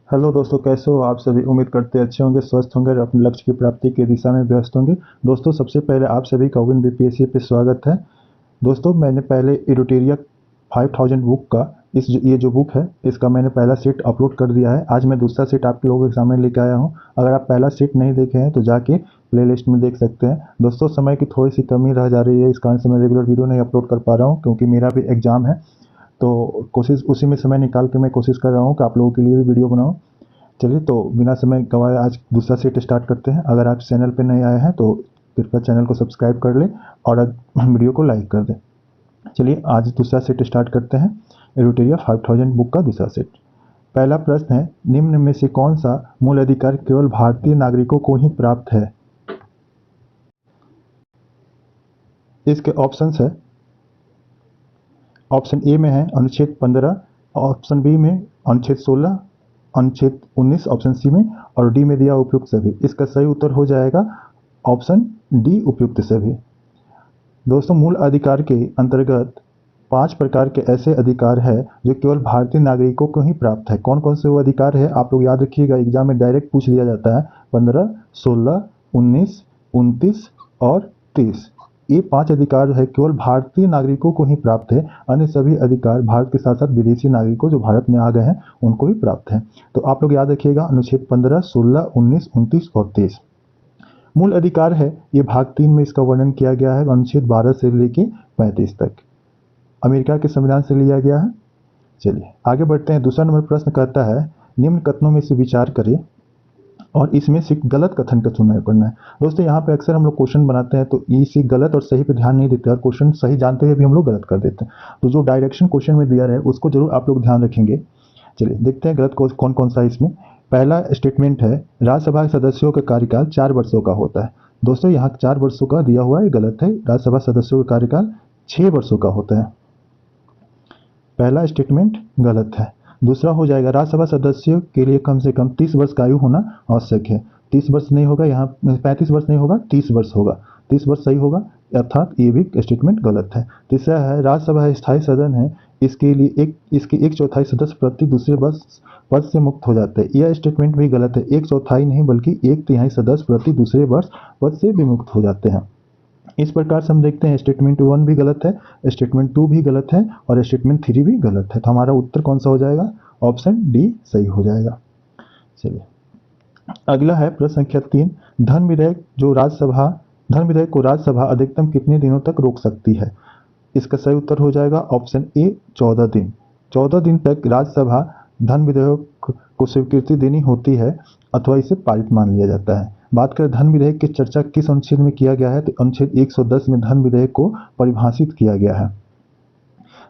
Hello दोस्तों, कैसे हो आप सभी। उम्मीद करते हैं अच्छे होंगे, स्वस्थ होंगे और अपने लक्ष्य की प्राप्ति की दिशा में व्यस्त होंगे। दोस्तों, सबसे पहले आप सभी का विन बीपीएससी पे स्वागत है। दोस्तों, मैंने पहले एडिटोरिया 5000 बुक का ये जो बुक है इसका मैंने पहला सेट अपलोड कर दिया है। आज मैं दूसरा सेट आप लोगों के सामने लेके आया हूँ। अगर आप पहला सेट नहीं देखे हैं तो जाके प्ले लिस्ट में देख सकते हैं। दोस्तों, समय की थोड़ी सी कमी रह जा रही है, इस कारण से मैं रेगुलर वीडियो नहीं अपलोड कर पा रहा हूँ क्योंकि मेरा भी एग्जाम है। तो कोशिश उसी में समय निकाल के मैं कोशिश कर रहा हूँ कि आप लोगों के लिए भी वीडियो बनाऊँ। चलिए, तो बिना समय गंवाए आज दूसरा सेट स्टार्ट करते हैं। अगर आप चैनल पे नए आए हैं तो कृपया चैनल को सब्सक्राइब कर लें और वीडियो को लाइक कर दें। चलिए, आज दूसरा सेट स्टार्ट करते हैं। एडिटोरिया 5000 बुक का दूसरा सेट। पहला प्रश्न है, निम्न में से कौन सा मूल अधिकार केवल भारतीय नागरिकों को ही प्राप्त है। इसके ऑप्शंस है। ऑप्शन ए में है अनुच्छेद 15, ऑप्शन बी में अनुच्छेद 16, अनुच्छेद 19, ऑप्शन सी में, और डी में दिया उपयुक्त सभी। इसका सही उत्तर हो जाएगा ऑप्शन डी, उपयुक्त सभी। दोस्तों, मूल अधिकार के अंतर्गत 5 प्रकार के ऐसे अधिकार है जो केवल भारतीय नागरिकों को ही प्राप्त है। कौन कौन से वो अधिकार है आप लोग याद रखिएगा, एग्जाम में डायरेक्ट पूछ लिया जाता है। 15, 16, 19, 29 और 30। ये 5 अधिकार है केवल भारतीय नागरिकों को ही प्राप्त है। अन्य सभी अधिकार भारत के साथ साथ विदेशी नागरिकों जो भारत में आ गए हैं उनको भी प्राप्त है। तो आप लोग याद रखिएगा, अनुच्छेद 15, 16, 19, 29 और 30 मूल अधिकार है। ये भाग 3 में इसका वर्णन किया गया है, अनुच्छेद 12 से लेके 35 तक अमेरिका के संविधान से लिया गया है। चलिए आगे बढ़ते हैं। दूसरा नंबर प्रश्न कहता है, निम्न कथनों में से विचार करें और इसमें से गलत कथन का चुनाव करना है। दोस्तों, यहाँ पे अक्सर हम लोग क्वेश्चन बनाते हैं तो इसी गलत और सही पे ध्यान नहीं देते और क्वेश्चन सही जानते हुए भी हम लोग गलत कर देते हैं। तो जो डायरेक्शन क्वेश्चन में दिया है उसको जरूर आप लोग ध्यान रखेंगे। चलिए देखते हैं गलत कौन कौन सा है इसमें। पहला स्टेटमेंट है, राज्यसभा सदस्यों का कार्यकाल 4 वर्षों का होता है। दोस्तों, यहाँ 4 वर्षों का दिया हुआ है, गलत है। राज्यसभा सदस्यों का कार्यकाल 6 वर्षों का होता है। पहला स्टेटमेंट गलत है। दूसरा हो जाएगा, राज्यसभा सदस्यों के लिए कम से कम 30 वर्ष का आयु होना आवश्यक है। 30 वर्ष नहीं होगा, यहाँ 35 वर्ष नहीं होगा, 30 वर्ष होगा। 30 वर्ष सही होगा, अर्थात ये भी स्टेटमेंट गलत है। तीसरा है, राज्यसभा स्थायी सदन है, इसके एक चौथाई सदस्य प्रति दूसरे वर्ष पद से मुक्त हो जाते हैं। यह स्टेटमेंट भी गलत है। एक चौथाई नहीं बल्कि एक तिहाई सदस्य प्रति दूसरे वर्ष पद से विमुक्त हो जाते हैं। इस प्रकार से हम देखते हैं स्टेटमेंट 1 भी गलत है, स्टेटमेंट 2 भी गलत है और स्टेटमेंट 3 भी गलत है। तो हमारा उत्तर कौन सा हो जाएगा? ऑप्शन डी सही हो जाएगा। चलिए अगला है प्रश्न संख्या 3, धन विधेयक को राज्यसभा अधिकतम कितने दिनों तक रोक सकती है। इसका सही उत्तर हो जाएगा ऑप्शन ए, 14 दिन। 14 दिन तक राज्यसभा धन विधेयक को स्वीकृति देनी होती है अथवा इसे पारित मान लिया जाता है। बात करें धन विधेयक की चर्चा किस अनुच्छेद में किया गया है, तो अनुच्छेद 110 में धन विधेयक को परिभाषित किया गया है।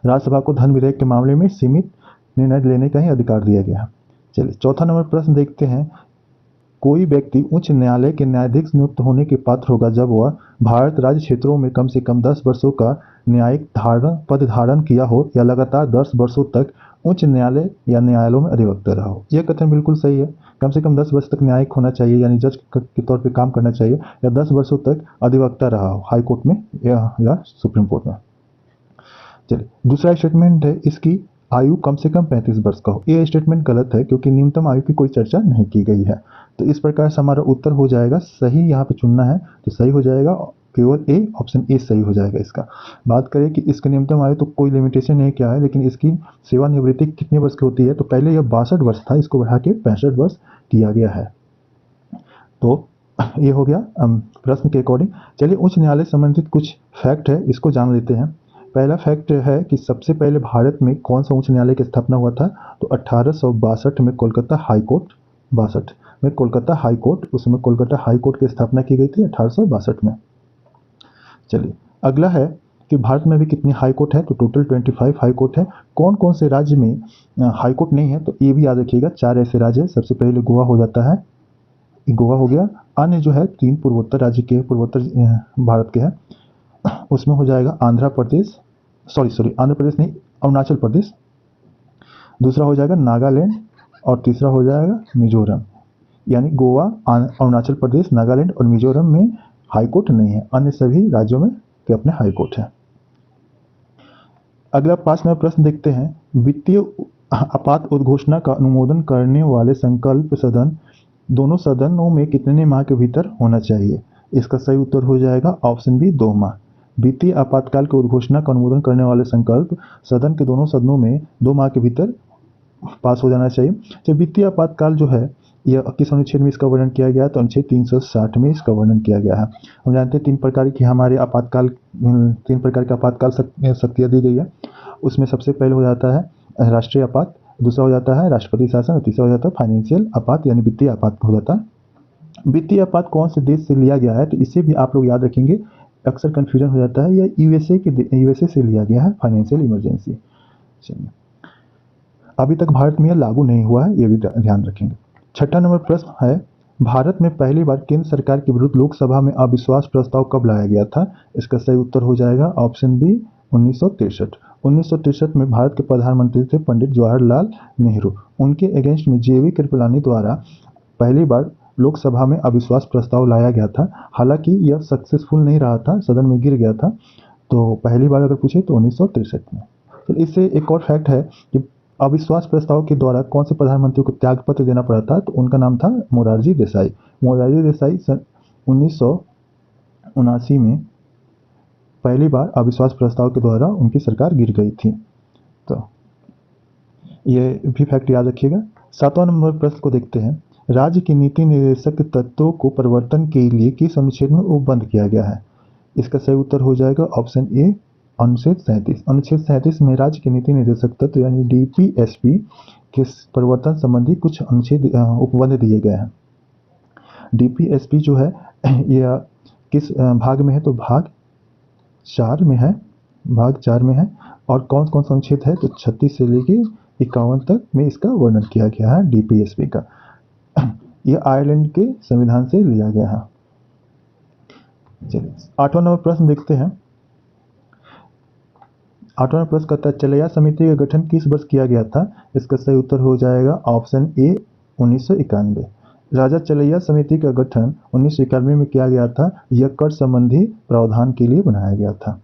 राज्यसभा को धन विधेयक के मामले में सीमित निर्णय लेने का ही अधिकार दिया गया है। चलिए चौथा नंबर प्रश्न देखते हैं। कोई व्यक्ति उच्च न्यायालय के न्यायाधीश नियुक्त होने के पात्र होगा जब वह भारत राज्य क्षेत्रों में कम से कम 10 वर्षों का न्यायिक पद धारण किया हो या लगातार 10 वर्षों तक उच्च न्यायालय या न्यायालयों में अधिवक्ता रहा हो। यह कथन बिल्कुल सही है। कम से कम 10 वर्ष तक न्यायिक होना चाहिए, यानी जज के तौर पे काम करना चाहिए, या 10 वर्षों तक अधिवक्ता रहा हो हाई कोर्ट में या सुप्रीम कोर्ट में। चलिए दूसरा स्टेटमेंट है, इसकी आयु कम से कम 35 वर्ष का हो। यह स्टेटमेंट गलत है क्योंकि न्यूनतम आयु की कोई चर्चा नहीं की गई है। तो इस प्रकार से हमारा उत्तर हो जाएगा सही, यहाँ पे चुनना है तो सही हो जाएगा केवल ए, ऑप्शन ए सही हो जाएगा इसका। बात करें कि इसका न्यूनतम आयु तो कोई लिमिटेशन नहीं क्या है, लेकिन इसकी सेवानिवृत्ति कितने वर्ष की होती है, तो पहले यह 62 वर्ष था, इसको बढ़ा के 65 वर्ष किया गया है। तो ये हो गया प्रश्न के अकॉर्डिंग। चलिए उच्च न्यायालय संबंधित कुछ फैक्ट है, इसको जान लेते हैं। पहला फैक्ट है कि सबसे पहले भारत में कौन सा उच्च न्यायालय की स्थापना हुआ था, तो 1862 में कोलकाता हाई कोर्ट, 62 में कोलकाता हाई कोर्ट, उसमें कोलकाता हाई कोर्ट की स्थापना की गई थी 1862 में। चलिए अगला है कि भारत में भी कितनी हाई कोर्ट है, तो टोटल 25 हाई कोर्ट है। कौन कौन से राज्य में हाई कोर्ट नहीं है, तो ये भी याद रखिएगा, 4 ऐसे राज्य है। सबसे पहले गोवा हो जाता है, गोवा हो गया। अन्य जो है 3 पूर्वोत्तर राज्य के, पूर्वोत्तर भारत के हैं, उसमें हो जाएगा आंध्र प्रदेश, आंध्र प्रदेश नहीं, अरुणाचल प्रदेश। दूसरा हो जाएगा नागालैंड और तीसरा हो जाएगा मिजोरम। यानी गोवा, अरुणाचल प्रदेश, नागालैंड और मिजोरम में हाई कोर्ट नहीं है, अन्य सभी राज्यों में के अपने हाई कोर्ट है। अगला 5 नंबर प्रश्न देखते हैं। वित्तीय आपात उद्घोषणा का अनुमोदन करने वाले संकल्प सदन दोनों सदनों में कितने माह के भीतर होना चाहिए? इसका सही उत्तर हो जाएगा ऑप्शन बी 2 माह। वित्तीय आपातकाल की उद्घोषणा का अनुमोदन करने वाले संकल्प सदन के दोनों सदनों में 2 माह के भीतर पास हो जाना चाहिए। तो वित्तीय आपातकाल जो है यह किस अनुच्छेद में इसका वर्णन किया गया है? तो अनुच्छेद 360 में इसका वर्णन किया गया है। हम जानते हैं तीन प्रकार के आपातकाल शक्तियाँ दी गई है। उसमें सबसे पहले हो जाता है राष्ट्रीय आपात, दूसरा हो जाता है राष्ट्रपति शासन और तीसरा हो जाता है फाइनेंशियल आपात यानी वित्तीय आपात हो जाता है। वित्तीय आपात कौन से देश से लिया गया है? तो इसे भी आप लोग याद रखेंगे, अक्सर कन्फ्यूजन हो जाता है। यह यूएसए से लिया गया है फाइनेंशियल इमरजेंसी। चलिए, अभी तक भारत में यह लागू नहीं हुआ है, ये भी ध्यान रखेंगे। छठा नंबर प्रश्न है, भारत में पहली बार केंद्र सरकार के विरुद्ध लोकसभा में अविश्वास प्रस्ताव कब लाया गया था? इसका सही उत्तर हो जाएगा ऑप्शन बी 1963। 1963 में भारत के प्रधानमंत्री थे पंडित जवाहरलाल नेहरू। उनके अगेंस्ट में जेवी कृपलानी द्वारा पहली बार लोकसभा में अविश्वास प्रस्ताव लाया गया था। हालांकि यह सक्सेसफुल नहीं रहा था, सदन में गिर गया था। तो पहली बार अगर पूछे तो 1963 में। तो इससे एक और फैक्ट है कि अविश्वास प्रस्ताव के द्वारा कौन से प्रधानमंत्री को त्यागपत्र देना पड़ा था? तो उनका नाम था मोरारजी देसाई। मोरारजी देसाई सन 1979 में पहली बार अविश्वास प्रस्ताव के द्वारा उनकी सरकार गिर गई थी। तो ये भी फैक्ट याद रखिएगा। 7वां नंबर प्रश्न को देखते हैं, राज्य की नीति निर्देशक तत्वों को परिवर्तन के लिए किस अनुच्छेद में उपबंध किया गया है? इसका सही उत्तर हो जाएगा ऑप्शन ए अनुच्छेद 37। अनुच्छेद 37 में राज्य के नीति निर्देशक तत्व यानी डीपीएसपी के परिवर्तन संबंधी कुछ अनुच्छेद उपबंध दिए गए हैं। डीपीएसपी जो है यह किस भाग में है? तो भाग 4 में है, भाग 4 में है। और कौन कौन सा अनुच्छेद है? तो 36 से लेके 51 तक में इसका वर्णन किया गया है डीपीएसपी का। यह आयरलैंड के संविधान से लिया गया है। चलिए 8वां नंबर प्रश्न देखते हैं। 8वां प्रश्न कहता है, चलैया समिति का गठन किस वर्ष किया गया था? इसका सही उत्तर हो जाएगा ऑप्शन ए 1991। राजा चलैया समिति का गठन 1991 में किया गया था। यह कर संबंधी प्रावधान के लिए बनाया गया था।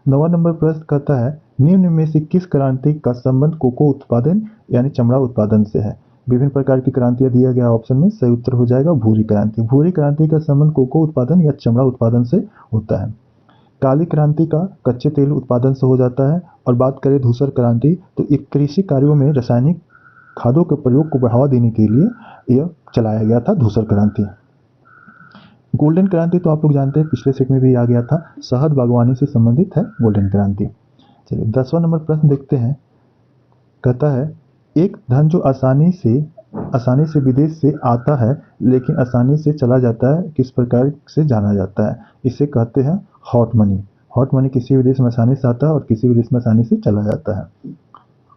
9वां नंबर प्रश्न कहता है, निम्न में से किस क्रांति का संबंध कोको उत्पादन यानी चमड़ा उत्पादन से है? विभिन्न प्रकार की क्रांतियां दिया गया ऑप्शन में, सही उत्तर हो जाएगा भूरी क्रांति। भूरी क्रांति का संबंध कोको उत्पादन या चमड़ा उत्पादन से होता है। काली क्रांति का कच्चे तेल उत्पादन से हो जाता है। और बात करें धूसर क्रांति तो एक कृषि कार्यों में रासायनिक खादों के प्रयोग को बढ़ावा देने के लिए यह चलाया गया था धूसर क्रांति। गोल्डन क्रांति तो आप लोग जानते हैं, पिछले सेट में भी आ गया था, शहद बागवानी से संबंधित है गोल्डन क्रांति। चलिए 10वां नंबर प्रश्न देखते हैं। कहता है, एक धन जो आसानी से विदेश से आता है लेकिन आसानी से चला जाता है, किस प्रकार से जाना जाता है? इसे कहते हैं हॉट मनी। हॉट मनी किसी भी देश में आसानी से आता है और किसी भी देश में आसानी से चला जाता है।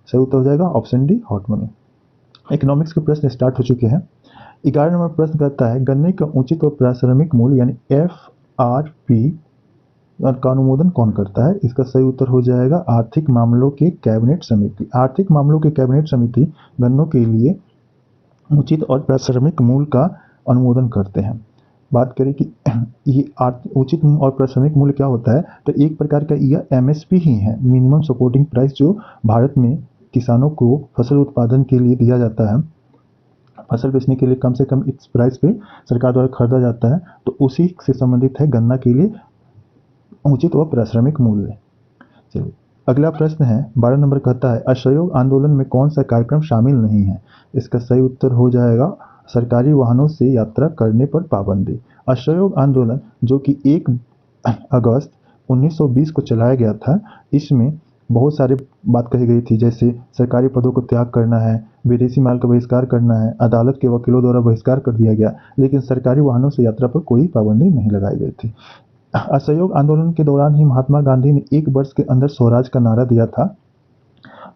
सही उत्तर हो जाएगा option D hot money. Economics के प्रश्न स्टार्ट हो चुके हैं। 11 नंबर प्रश्न कहता है, गन्ने का उचित और पारिश्रमिक मूल्य यानी एफआरपी का अनुमोदन कौन करता है? इसका सही उत्तर हो जाएगा आर्थिक मामलों के कैबिनेट समिति। आर्थिक मामलों के कैबिनेट समिति गन्नों के लिए उचित और पारिश्रमिक मूल्य का अनुमोदन करते हैं। बात करें कि ये उचित और पारिश्रमिक मूल्य क्या होता है, तो एक प्रकार का यह एमएसपी ही है, मिनिमम सपोर्टिंग प्राइस, जो भारत में किसानों को फसल उत्पादन के लिए दिया जाता है। फसल बेचने के लिए कम से कम इस प्राइस पे सरकार द्वारा खरीदा जाता है, तो उसी से संबंधित है गन्ना के लिए उचित व पारिश्रमिक मूल्य। चलिए अगला प्रश्न है 12 नंबर कहता है, असहयोग आंदोलन में कौन सा कार्यक्रम शामिल नहीं है? इसका सही उत्तर हो जाएगा सरकारी वाहनों से यात्रा करने पर पाबंदी। असहयोग आंदोलन जो कि 1 अगस्त 1920 को चलाया गया था, इसमें बहुत सारे बात कही गई थी, जैसे सरकारी पदों को त्याग करना है, विदेशी माल का बहिष्कार करना है, अदालत के वकीलों द्वारा बहिष्कार कर दिया गया, लेकिन सरकारी वाहनों से यात्रा पर कोई पाबंदी नहीं लगाई गई थी। असहयोग आंदोलन के दौरान ही महात्मा गांधी ने 1 वर्ष के अंदर स्वराज का नारा दिया था।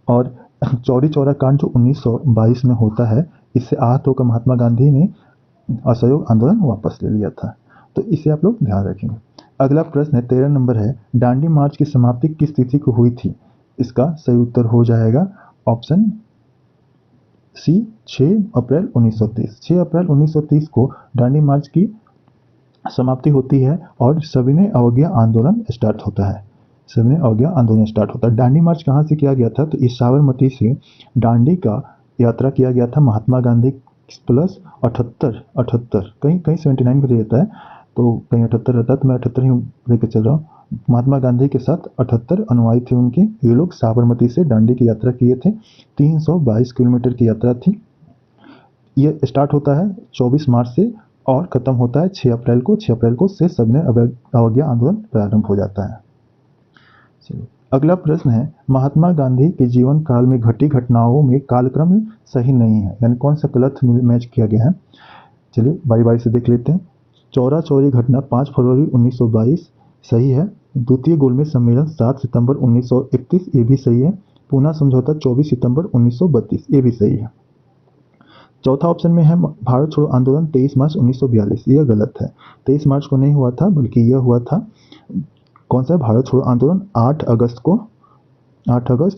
और चौरी चौरा कांड जो 1922 में होता है, इससे आहत होकर महात्मा गांधी ने असहयोग आंदोलन वापस ले लिया था। तो इसे आप लोग ध्यान रखेंगे। अगला प्रश्न है 13 नंबर है, दांडी मार्च की समाप्ति किस तिथि को हुई थी? इसका सही उत्तर हो जाएगा ऑप्शन सी 6 अप्रैल 1930। 6 अप्रैल 1930 को दांडी मार्च की समाप्ति होती है और सविनय अवज्ञा आंदोलन स्टार्ट होता है। सविनय अवज्ञा आंदोलन स्टार्ट होता है। दांडी मार्च कहाँ से किया गया था? तो इस साबरमती से दांडी का यात्रा किया गया था महात्मा गांधी प्लस 78 कहीं कहीं 79 भी रहता है, तो कहीं 78 रहता है, तो मैं 78 ही लेकर चल रहा हूँ। महात्मा गांधी के साथ 78 अनुयायी थे उनके। ये लोग साबरमती से दांडी की यात्रा किए थे। 322 किलोमीटर की यात्रा थी। ये स्टार्ट होता है 24 मार्च से और खत्म होता है 6 अप्रैल को। 6 अप्रैल को से सविनय अवज्ञा आंदोलन प्रारंभ हो जाता है। चलिए अगला प्रश्न है, महात्मा गांधी के जीवन काल में घटी घटनाओं में कालक्रम सही नहीं है, यानी कौन सा गलत मैच किया गया है? चलिए बारी बारी से देख लेते हैं। चौरा चौरी घटना 5 फरवरी 1922 सही है। द्वितीय गोलमेज सम्मेलन 7 सितंबर 1931 ये भी सही है। पूना समझौता 24 सितंबर 1932 ये भी सही है। चौथा ऑप्शन में है भारत छोड़ो आंदोलन 23 मार्च 1942, यह गलत है। 23 मार्च को नहीं हुआ था, बल्कि यह हुआ था कौन सा? भारत छोड़ो आंदोलन 8 अगस्त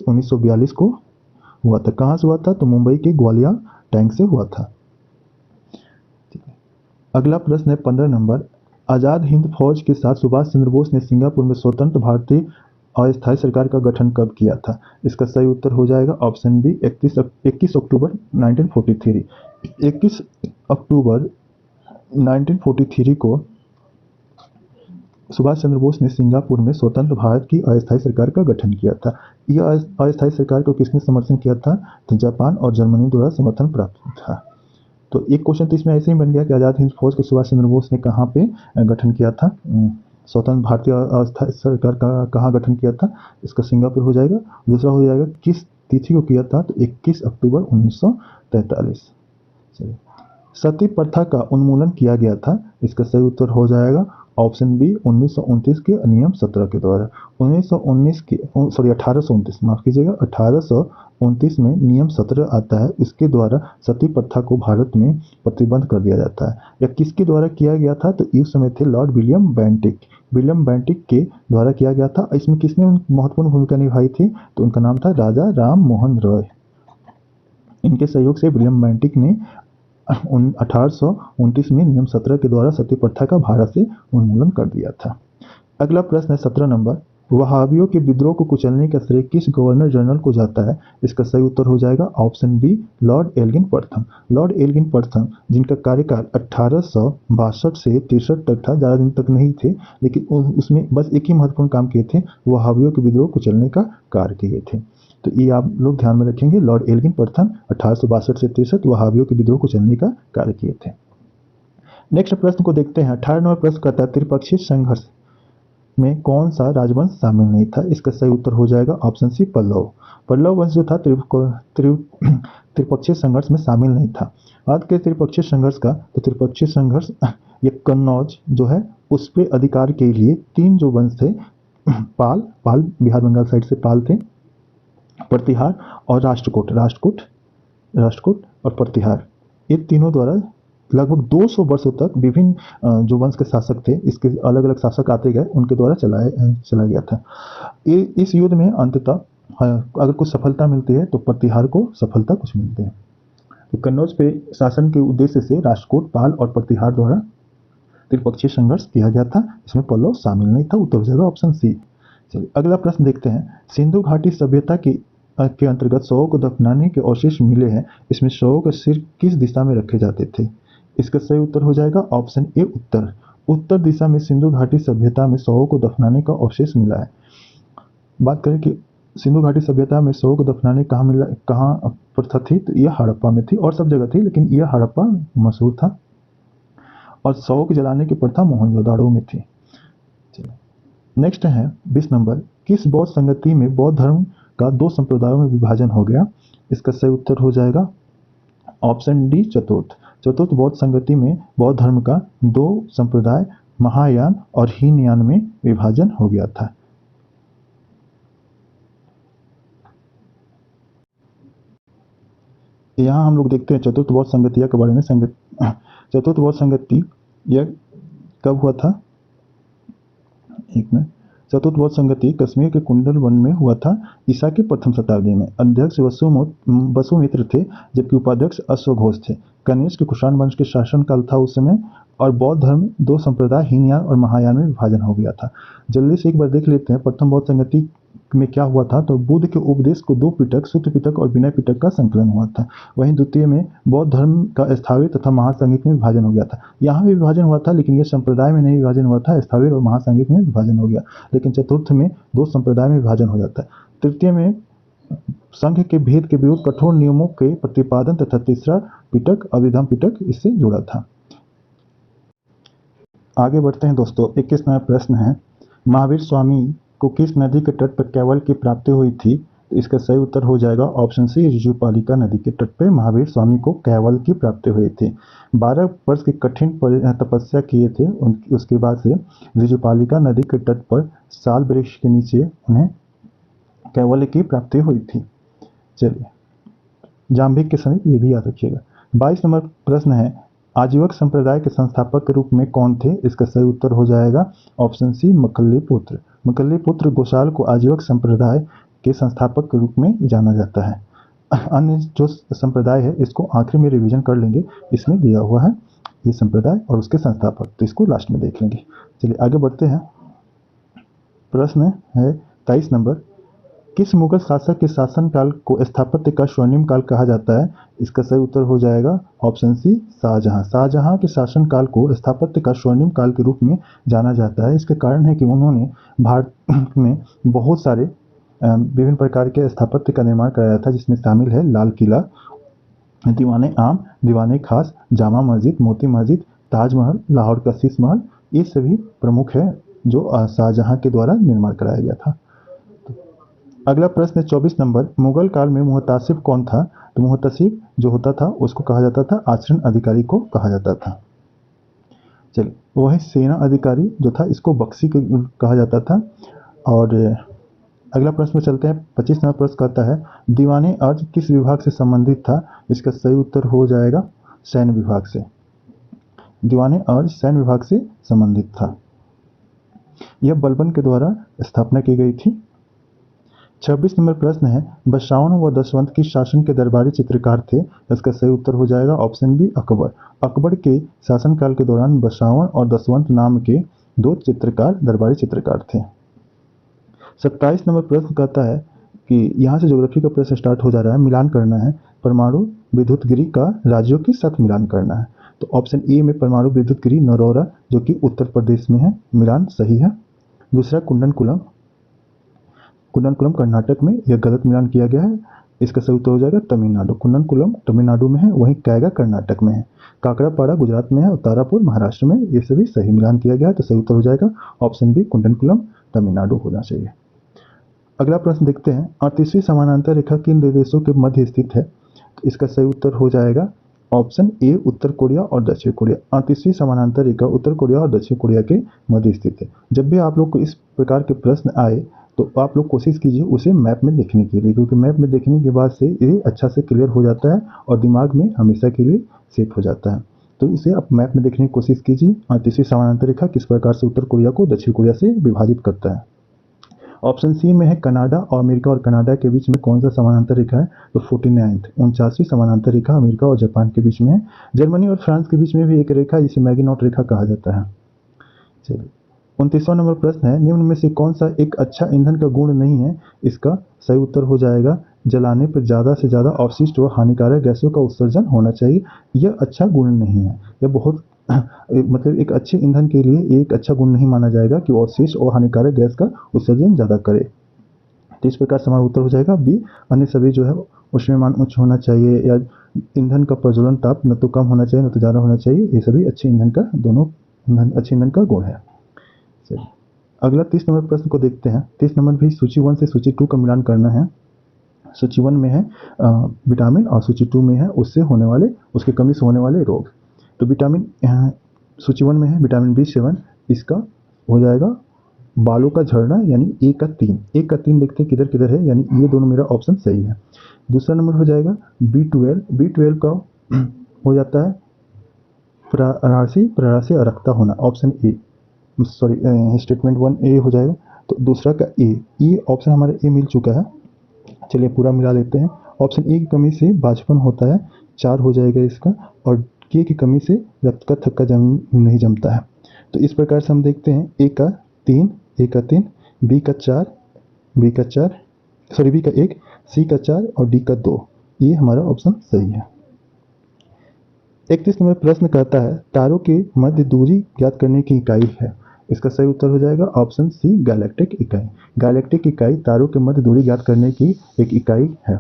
1942 को हुआ था। कहाँ से हुआ था? तो मुंबई के ग्वालियर टैंक से हुआ था। अगला प्रश्न है 15 नंबर, आज़ाद हिंद फौज के साथ सुभाष चंद्र बोस ने सिंगापुर में स्वतंत्र भारतीय अस्थायी सरकार का गठन कब किया था? इसका सही उत्तर हो जाएगा ऑप्शन बी 21 अक्टूबर 1943। 21 अक्टूबर 1943 को सुभाष चंद्र बोस ने सिंगापुर में स्वतंत्र भारत की अस्थायी सरकार का गठन किया था। यह अस्थायी सरकार को किसने समर्थन किया था? तो जापान और जर्मनी द्वारा समर्थन प्राप्त था। तो एक क्वेश्चन तो इसमें ऐसे ही बन गया कि आज़ाद हिंद फौज को सुभाष चंद्र बोस ने कहाँ पे गठन किया था? स्वतंत्र भारतीय अस्थायी सरकार का कहाँ गठन किया था? इसका सिंगापुर हो जाएगा। दूसरा हो जाएगा किस तिथि को किया था? तो 21 अक्टूबर 1943। चलिए सती प्रथा का उन्मूलन किया गया था। इसका सही उत्तर हो जाएगा ऑप्शन बी 1929 के नियम 17 के द्वारा। 1829 माफ कीजिएगा 1829 में नियम 17 आता है। इसके द्वारा सती प्रथा को भारत में प्रतिबंध कर दिया जाता है। यह किसके द्वारा किया गया था? तो इस समय थे लॉर्ड विलियम बेंटिक के द्वारा किया गया था। इसमें किसने महत्वपूर्ण भूमिका निभाई थी? तो उनका नाम था राजा राम मोहन रॉय। इनके सहयोग से विलियम बेंटिक ने 1829 में नियम 17 के द्वारा सती प्रथा का भारत से उन्मूलन कर दिया था। अगला प्रश्न है 17 नंबर, वहाबियों के विद्रोह को कुचलने का श्रेय किस गवर्नर जनरल को जाता है? इसका सही उत्तर हो जाएगा ऑप्शन बी लॉर्ड एल्गिन प्रथम। लॉर्ड एल्गिन प्रथम जिनका कार्यकाल 1862 से 63 तक था, ज़्यादा दिन तक नहीं थे, लेकिन उसमें बस एक ही महत्वपूर्ण काम किए थे, वहाबियों के विद्रोह को कुचलने का कार्य किए थे। तो ये आप लोग ध्यान में रखेंगे, लॉर्ड एल्गिन प्रथम 1862 से 63 वहाबियों के विद्रोह को कुचलने का कार्य किए थे। नेक्स्ट प्रश्न को देखते हैं। 18 नंबर प्रश्न कहता है त्रिपक्षीय संघर्ष में कौन सा राजवंश शामिल नहीं था? इसका सही उत्तर हो जाएगा ऑप्शन सी पल्लव वंश जो था त्रिपक्षीय संघर्ष में शामिल नहीं था। बात करें त्रिपक्षीय संघर्ष का, तो त्रिपक्षीय संघर्ष ये कन्नौज जो है उस पर अधिकार के लिए 3 जो वंश थे, पाल बिहार बंगाल साइड से पाल थे, प्रतिहार और राष्ट्रकूट और प्रतिहार, ये तीनों द्वारा लगभग 200 वर्षों तक विभिन्न जो वंश के शासक थे, इसके अलग अलग शासक आते गए, उनके द्वारा चला गया था। इस युद्ध में अंततः अगर कुछ सफलता मिलती है तो प्रतिहार को सफलता कुछ मिलती है। तो कन्नौज पे शासन के उद्देश्य से राष्ट्रकूट, पाल और प्रतिहार द्वारा त्रिपक्षीय संघर्ष किया गया था। इसमें पल्लव शामिल नहीं था। उत्तर हो जाएगा ऑप्शन सी। चलिए अगला प्रश्न देखते हैं। सिंधु घाटी सभ्यता के अंतर्गत शवों को दफनाने के अवशेष मिले हैं। इसमें शवों के सिर किस दिशा में रखे जाते थे? इसका सही उत्तर हो जाएगा ऑप्शन ए उत्तर दिशा में सिंधु घाटी सभ्यता में शवों को दफनाने का अवशेष मिला है। बात करें कि सिंधु घाटी सभ्यता में शवों को दफनाने कहाँ प्रथा थी, तो यह हड़प्पा में थी, और सब जगह थी, लेकिन यह हड़प्पा मशहूर था। और शवों को जलाने की प्रथा मोहनजोदाड़ो में थी। नेक्स्ट है 20 नंबर, किस बौद्ध संगति में बौद्ध धर्म का 2 संप्रदायों में विभाजन हो गया? इसका सही उत्तर हो जाएगा ऑप्शन डी चतुर्थ बौद्ध संगति में बौद्ध धर्म का 2 संप्रदाय महायान और हीनयान में विभाजन हो गया था। यहाँ हम लोग देखते हैं चतुर्थ बौद्ध संगतिया के बारे में। चतुर्थ बौद्ध संगति यह कब हुआ था? एक मिनट। चतुर्थ बौद्ध संगति कश्मीर के कुंडल वन में हुआ था ईसा की प्रथम शताब्दी में। अध्यक्ष वसुमित्र थे, जबकि उपाध्यक्ष अश्वघोष थे। कनिष्क कुषाण वंश के शासन काल था उस समय, और बौद्ध धर्म दो संप्रदाय हीनयान और महायान में विभाजन हो गया था। जल्दी से एक बार देख लेते हैं प्रथम बौद्ध संगति में क्या हुआ था। तो बुद्ध के उपदेश को दो पिटक, सूत्र पिटक और विनय पिटक का संकलन हुआ था। वहीं द्वितीय में बौद्ध धर्म का स्थावीर तथा महासांगिक में विभाजन हो गया था। यहाँ भी विभाजन हुआ था, लेकिन यह संप्रदाय में नहीं विभाजन हुआ था, स्थावीर और महासांगिक में विभाजन हो गया। लेकिन चतुर्थ में दो संप्रदाय में विभाजन हो जाता है। तृतीय में संघ के भेद के विरुद्ध कठोर नियमों के प्रतिपादन तथा तीसरा पिटक अभिधम पिटक इससे जुड़ा था। आगे बढ़ते हैं दोस्तों। 21वां प्रश्न है, महावीर स्वामी को किस नदी के तट पर कैवल्य की प्राप्ति हुई थी? तो इसका सही उत्तर हो जाएगा ऑप्शन सी, ऋजुपालिका नदी के तट पर महावीर स्वामी को कैवल्य की प्राप्ति हुई थी। 12 वर्ष की कठिन तपस्या किए थे। उसके बाद से ऋजुपालिका नदी के तट पर साल वृक्ष के नीचे उन्हें कैवल्य की प्राप्ति हुई थी। चलिए, जाम्बिक के समीप, ये भी याद रखिएगा। 22 नंबर प्रश्न है, आजीवक संप्रदाय के संस्थापक के रूप में कौन थे? इसका सही उत्तर हो जाएगा ऑप्शन सी, मकल्लीपुत्र। मकल्लीपुत्र गोशाल को आजीवक संप्रदाय के संस्थापक के रूप में जाना जाता है। अन्य जो संप्रदाय है इसको आखिर में रिवीजन कर लेंगे, इसमें दिया हुआ है ये संप्रदाय और उसके संस्थापक, तो इसको लास्ट में देख लेंगे। चलिए आगे बढ़ते हैं। प्रश्न है 23 नंबर, किस मुगल शासक के शासनकाल को स्थापत्य का स्वर्णिम काल कहा जाता है? इसका सही उत्तर हो जाएगा ऑप्शन सी, शाहजहां। शाहजहां के शासनकाल को स्थापत्य का स्वर्णिम काल के रूप में जाना जाता है। इसके कारण है कि उन्होंने भारत में बहुत सारे विभिन्न प्रकार के स्थापत्य का निर्माण कराया था, जिसमें शामिल है लाल किला, दीवाने आम, दीवाने खास, जामा मस्जिद, मोती मस्जिद, ताजमहल, लाहौर का शीश महल। ये सभी प्रमुख है जो शाहजहां के द्वारा निर्माण कराया गया था। अगला प्रश्न 24 नंबर, मुगल काल में मुहतासिब कौन था? तो मुहतासिब जो होता था उसको कहा जाता था आचरण अधिकारी को कहा जाता था। चलिए, वही सेना अधिकारी जो था इसको बख्शी कहा जाता था। और अगला प्रश्न में चलते हैं। 25 नंबर प्रश्न कहता है, दीवाने अर्ज किस विभाग से संबंधित था? इसका सही उत्तर हो जाएगा सैन्य विभाग से। दीवाने अर्ज सैन्य विभाग से संबंधित था। यह बलबन के द्वारा स्थापना की गई थी। 26 नंबर प्रश्न है, बसावन व दसवंत किस शासन के दरबारी चित्रकार थे? इसका सही उत्तर हो जाएगा ऑप्शन बी, अकबर। अकबर के शासनकाल के दौरान बसावन और दसवंत नाम के दो चित्रकार दरबारी चित्रकार थे। 27 नंबर प्रश्न कहता है कि यहाँ से ज्योग्राफी का प्रश्न स्टार्ट हो जा रहा है। मिलान करना है परमाणु विद्युत गिरी का राज्यों के साथ मिलान करना है। तो ऑप्शन ए में परमाणु विद्युत गिरी नरौरा जो कि उत्तर प्रदेश में है, मिलान सही है। दूसरा कुंडनकुलम, कुंडनकुलम कर्नाटक में, यह गलत मिलान किया गया है। इसका सही उत्तर हो जाएगा तमिलनाडु। कुंडनकुलम तमिलनाडु में है, वहीं कैगा कर्नाटक में है। काकड़ापाड़ा गुजरात में है और तारापुर महाराष्ट्र में। ये सभी सही मिलान किया गया है, तो सही उत्तर हो जाएगा ऑप्शन बी, कुंडनकुलम तमिलनाडु होना चाहिए। अगला प्रश्न देखते हैं, 38वीं समानांतर रेखा किन देशों के मध्य स्थित है? तो इसका सही उत्तर हो जाएगा ऑप्शन ए, उत्तर कोरिया और दक्षिण कोरिया। 38वीं समानांतर रेखा उत्तर कोरिया और दक्षिण कोरिया के मध्य स्थित है। जब भी आप लोग को इस प्रकार के प्रश्न आए तो आप लोग कोशिश कीजिए उसे मैप में देखने के लिए, क्योंकि मैप में देखने के बाद से ये अच्छा से क्लियर हो जाता है और दिमाग में हमेशा के लिए सेट हो जाता है। तो इसे आप मैप में देखने की कोशिश कीजिए। 38वीं समानांतर रेखा किस प्रकार से उत्तर कोरिया को दक्षिण कोरिया से विभाजित करता है। ऑप्शन सी में है कनाडा और अमेरिका और कनाडा के बीच में कौन सा समानांतर रेखा है? तो 49वीं समानांतर रेखा अमेरिका और जापान के बीच में है। जर्मनी और फ्रांस के बीच में भी एक रेखा जिसे मैगिनॉट रेखा कहा जाता है। चलिए, 29वां नंबर प्रश्न है, निम्न में से कौन सा एक अच्छा ईंधन का गुण नहीं है? इसका सही उत्तर हो जाएगा जलाने पर ज़्यादा से ज़्यादा अवशिष्ट व हानिकारक गैसों का उत्सर्जन होना चाहिए। यह अच्छा गुण नहीं है। यह बहुत मतलब एक अच्छे ईंधन के लिए एक अच्छा गुण नहीं माना जाएगा कि अवशिष्ट और हानिकारक गैस का उत्सर्जन ज़्यादा करे। तो इस प्रकार से हमारा उत्तर हो जाएगा बी, अन्य सभी जो है ऊष्मीयमान उच्च होना चाहिए या ईंधन का प्रज्वलन ताप न तो कम होना चाहिए न तो ज़्यादा होना चाहिए। ये सभी अच्छे ईंधन का दोनों अच्छे ईंधन का गुण है। चलिए, अगला 30 नंबर प्रश्न को देखते हैं। 30 नंबर भी सूची 1 से सूची 2 का मिलान करना है। सूची 1 में है विटामिन और सूची 2 में है उससे होने वाले, उसकी कमी से होने वाले रोग। तो विटामिन सूची 1 में है विटामिन B7, इसका हो जाएगा बालों का झड़ना, यानी ए का 3। ए का 3 देखते हैं किधर किधर है, यानी ये दोनों मेरा ऑप्शन सही है। दूसरा नंबर हो जाएगा B12। B12 का हो जाता है प्ररासी अरक्ता होना, ऑप्शन ए, सॉरी स्टेटमेंट 1 ए हो जाएगा। तो दूसरा का ए ऑप्शन हमारा ए मिल चुका है। चलिए पूरा मिला लेते हैं। ऑप्शन ए की कमी से बाझपन होता है, 4 हो जाएगा इसका। और के की कमी से रक्त का थक्का नहीं जमता है। तो इस प्रकार से हम देखते हैं ए का 3, बी का 4, बी का 1, सी का 4 और डी का 2। ये हमारा ऑप्शन सही है। 31 नंबर प्रश्न कहता है तारों की मध्य दूरी ज्ञात करने की इकाई है। इसका सही उत्तर हो जाएगा ऑप्शन सी गैलेक्टिक इकाई। गैलेक्टिक इकाई तारों के मध्य दूरी ज्ञात करने की एक इकाई है।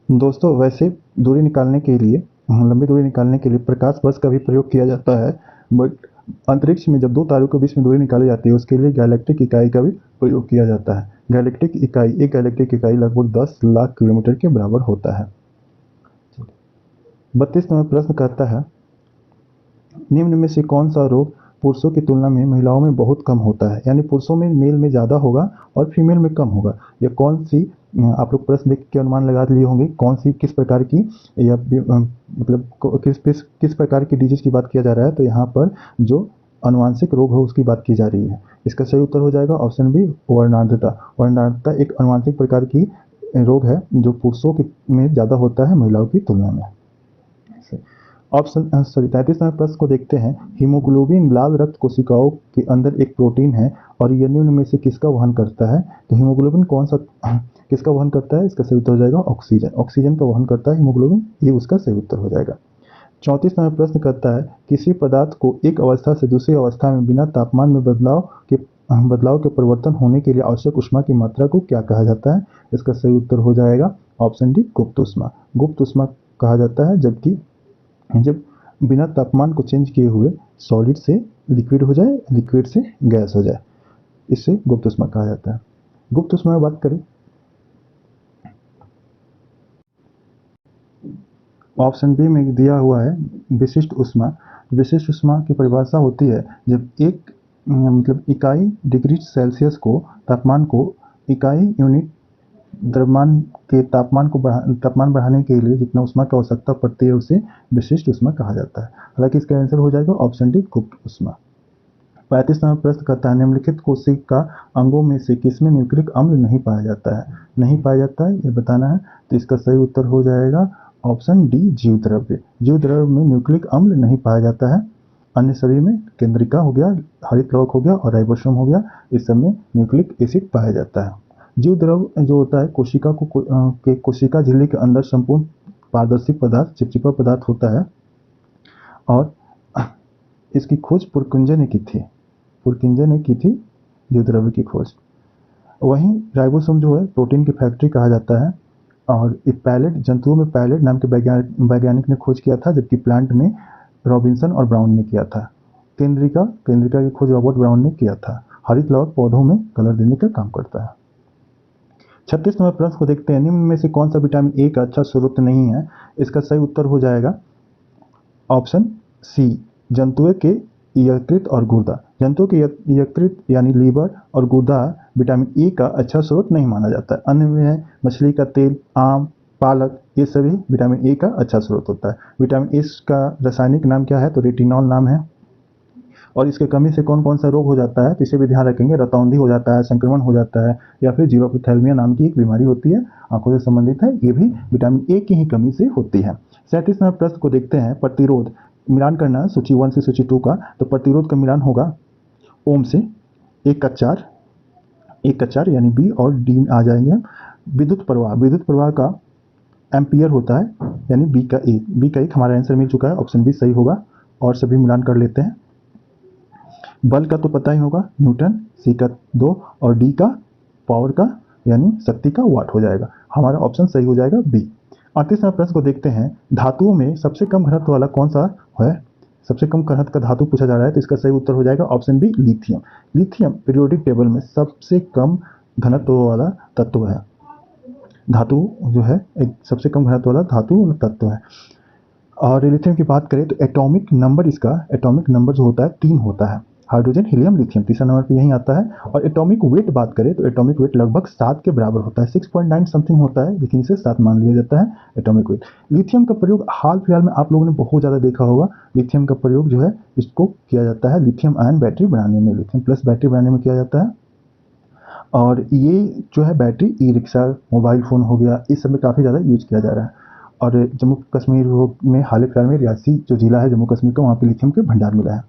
दोस्तों वैसे दूरी निकालने के लिए, लंबी दूरी निकालने के लिए प्रकाश वर्ष का भी प्रयोग किया जाता है, बट अंतरिक्ष में जब दो तारों के बीच में दूरी निकाली जाती है उसके लिए गैलेक्टिक इकाई का भी प्रयोग किया जाता है। एक गैलेक्टिक इकाई लगभग 10 लाख किलोमीटर के बराबर होता है। 32 नंबर प्रश्न कहता है निम्न में से कौन सा रोग पुरुषों की तुलना में महिलाओं में बहुत कम होता है, यानी पुरुषों में मेल में ज़्यादा होगा और फीमेल में कम होगा। यह कौन सी, आप लोग प्रश्न देख के अनुमान लगा लिए होंगे कौन सी किस प्रकार की, या मतलब किस प्रकार की डिजीज की बात किया जा रहा है। तो यहाँ पर जो अनुवांशिक रोग हो उसकी बात की जा रही है। इसका सही उत्तर हो जाएगा ऑप्शन बी वर्णांधता। वर्णांधता एक अनुवांशिक प्रकार की रोग है जो पुरुषों में ज़्यादा होता है महिलाओं की तुलना में। ऑप्शन 33 नंबर प्रश्न को देखते हैं। हीमोग्लोबिन लाल रक्त कोशिकाओं के अंदर एक प्रोटीन है और यह निम्न में से किसका वहन करता है। तो हीमोग्लोबिन कौन सा किसका वहन करता है। इसका सही उत्तर हो जाएगा ऑक्सीजन। ऑक्सीजन का वहन करता है हीमोग्लोबिन, ये उसका सही उत्तर हो जाएगा। 34 नंबर प्रश्न करता है किसी पदार्थ को एक अवस्था से दूसरी अवस्था में बिना तापमान में बदलाव के परिवर्तन होने के लिए आवश्यक ऊष्मा की मात्रा को क्या कहा जाता है। इसका सही उत्तर हो जाएगा ऑप्शन डी गुप्त ऊष्मा। गुप्त ऊष्मा कहा जाता है जब बिना तापमान को चेंज किए हुए सॉलिड से लिक्विड हो जाए, लिक्विड से गैस हो जाए, इससे गुप्त ऊष्मा कहा जाता है। गुप्त ऊष्मा में बात करें, ऑप्शन बी में दिया हुआ है विशिष्ट ऊष्मा। विशिष्ट ऊष्मा की परिभाषा होती है जब एक मतलब इकाई डिग्री सेल्सियस को तापमान को इकाई यूनिट द्रव्यमान के तापमान बढ़ाने के लिए जितना ऊष्मा की आवश्यकता पड़ती है उसे विशिष्ट ऊष्मा कहा जाता है। हालांकि इसका आंसर हो जाएगा ऑप्शन डी गुप्त ऊष्मा। 35 नंबर प्रश्न करता है निम्नलिखित कोशिका अंगों में से किसमें न्यूक्लिक अम्ल नहीं पाया जाता है। नहीं पाया जाता है ये बताना है। तो इसका सही उत्तर हो जाएगा ऑप्शन डी जीव द्रव्य। जीव द्रव्य में न्यूक्लिक अम्ल नहीं पाया जाता है। अन्य सभी में केंद्रिका हो गया, हरित लवक हो गया और राइबोसोम हो गया, इस सब में न्यूक्लिक एसिड पाया जाता है। जीव द्रव्य जो होता है कोशिका झिल्ली के अंदर संपूर्ण पारदर्शी पदार्थ चिपचिपा पदार्थ होता है और इसकी खोज पुरकिंजे ने की थी जीव द्रव्य की खोज। वहीं राइबोसोम जो है प्रोटीन की फैक्ट्री कहा जाता है और जंतुओं में पैलेट नाम के वैज्ञानिक ने खोज किया था, जबकि प्लांट में रॉबिन्सन और ब्राउन ने किया था। केंद्रिका की खोज रॉबर्ट ब्राउन ने किया था। हरित लवक पौधों में कलर देने का काम करता है। 36 नंबर प्रश्न को देखते हैं निम्न में से कौन सा विटामिन ए का अच्छा स्रोत नहीं है। इसका सही उत्तर हो जाएगा ऑप्शन सी जंतुओं के यकृत और गुर्दा। जंतुओं के यकृत यानी लीवर और गुर्दा विटामिन ए का अच्छा स्रोत नहीं माना जाता है। अन्य में है मछली का तेल, आम, पालक, ये सभी विटामिन ए का अच्छा स्रोत होता है। विटामिन ए का रासायनिक नाम क्या है तो रेटिनॉल नाम है। और इसके कमी से कौन कौन सा रोग हो जाता है तो इसे भी ध्यान रखेंगे। रतौंधी हो जाता है, संक्रमण हो जाता है, या फिर जीरोपैथेल्मिया नाम की एक बीमारी होती है, आंखों से संबंधित है, ये भी विटामिन ए की ही कमी से होती है। 37 नंबर प्रश्न को देखते हैं प्रतिरोध। मिलान करना है सूची 1 से सूची 2 का। तो प्रतिरोध का मिलान होगा ओम से 1 का 4 यानी बी और डी में आ जाएंगे। विद्युत प्रवाह का एम्पियर होता है यानी बी का 1 हमारा आंसर मिल चुका है, ऑप्शन बी सही होगा। और सभी मिलान कर लेते हैं। बल का तो पता ही होगा न्यूटन, सी का 2 और डी का पावर का यानी शक्ति का वाट हो जाएगा। हमारा ऑप्शन सही हो जाएगा बी। 38 नंबर प्रश्न को देखते हैं धातुओं में सबसे कम घनत्व वाला कौन सा है। सबसे कम घनत्व का धातु पूछा जा रहा है तो इसका सही उत्तर हो जाएगा option B lithium. Lithium periodic table में सबसे कम घनत्व वाला तत्व है। धातु जो है एक सबसे कम घनत्व वाला धातु तत्व है। और लिथियम की बात करें तो एटॉमिक नंबर जो होता है 3 होता है। हाइड्रोजन, हीलियम, लिथियम तीसरा नंबर पे यही आता है। और एटॉमिक वेट बात करें तो एटॉमिक वेट लगभग 7 के बराबर होता है। 6.9 समथिंग होता है, लेकिन इसे 7 मान लिया जाता है एटॉमिक वेट। लिथियम का प्रयोग हाल फिलहाल में आप लोगों ने बहुत ज़्यादा देखा होगा। लिथियम का प्रयोग जो है इसको किया जाता है लिथियम आयन बैटरी बनाने में, लिथियम प्लस बैटरी बनाने में किया जाता है। और ये जो है battery e rickshaw, mobile phone हो गया, इस सब में काफ़ी ज़्यादा यूज किया जा रहा है। और जम्मू कश्मीर में हाल फिलहाल में रियासी जो जिला है जम्मू कश्मीर का, वहाँ पे लिथियम के भंडार मिला है।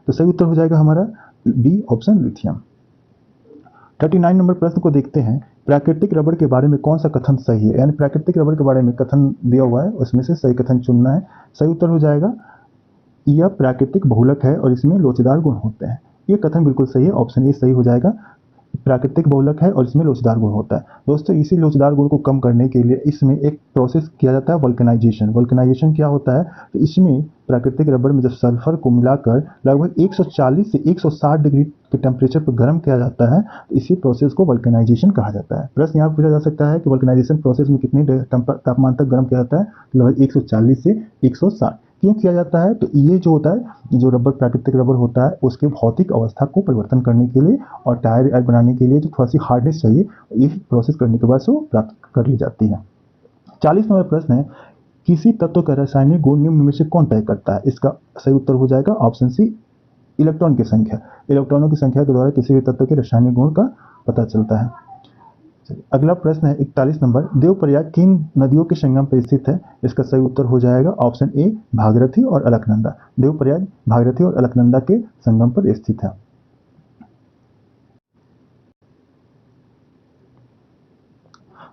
तो सही उत्तर हो जाएगा हमारा बी ऑप्शन लिथियम। 39 नंबर प्रश्न को देखते हैं, प्राकृतिक रबड़ के बारे में कौन सा कथन सही है, यानी प्राकृतिक रबड़ के बारे में कथन दिया हुआ है, उसमें से सही कथन चुनना है। सही उत्तर हो जाएगा यह प्राकृतिक बहुलक है और इसमें लोचदार गुण होते हैं। ये कथन बिल्कुल सही है, ऑप्शन ए सही हो जाएगा। प्राकृतिक बहुलक है और इसमें लोचदार गुण होता है। दोस्तों इसी लोचदार गुण को कम करने के लिए इसमें एक प्रोसेस किया जाता है वल्केनाइजेशन। वल्केनाइजेशन क्या होता है, तो इसमें प्राकृतिक रबड़ में जब सल्फर को मिलाकर लगभग 140 से 160 डिग्री के टेम्परेचर पर गर्म किया जाता है, तो इसी प्रोसेस को वल्केनाइजेशन कहा जाता है। प्रश्न यहाँ पूछा जा सकता है कि वल्केनाइजेशन प्रोसेस में कितने तापमान तक गर्म किया जाता है, लगभग 140 से 160। क्यों किया जाता है, तो ये जो होता है, जो रबर प्राकृतिक रबर होता है उसके भौतिक अवस्था को परिवर्तन करने के लिए और टायर बनाने के लिए जो थोड़ा सी हार्डनेस चाहिए, ये प्रोसेस करने के बाद से वो प्राप्त कर ली जाती है। 40 नंबर प्रश्न है, किसी तत्व का रासायनिक गुण निम्न में से कौन तय करता है। इसका सही उत्तर हो जाएगा ऑप्शन सी इलेक्ट्रॉन की संख्या। इलेक्ट्रॉनों की संख्या के द्वारा किसी भी तत्व के रासायनिक गुण का पता चलता है। अगला प्रश्न है 41 नंबर, देवप्रयाग किन नदियों के संगम पर स्थित है। इसका सही उत्तर हो जाएगा ऑप्शन ए भागीरथी और अलकनंदा। देवप्रयाग भागीरथी और अलकनंदा के संगम पर स्थित है।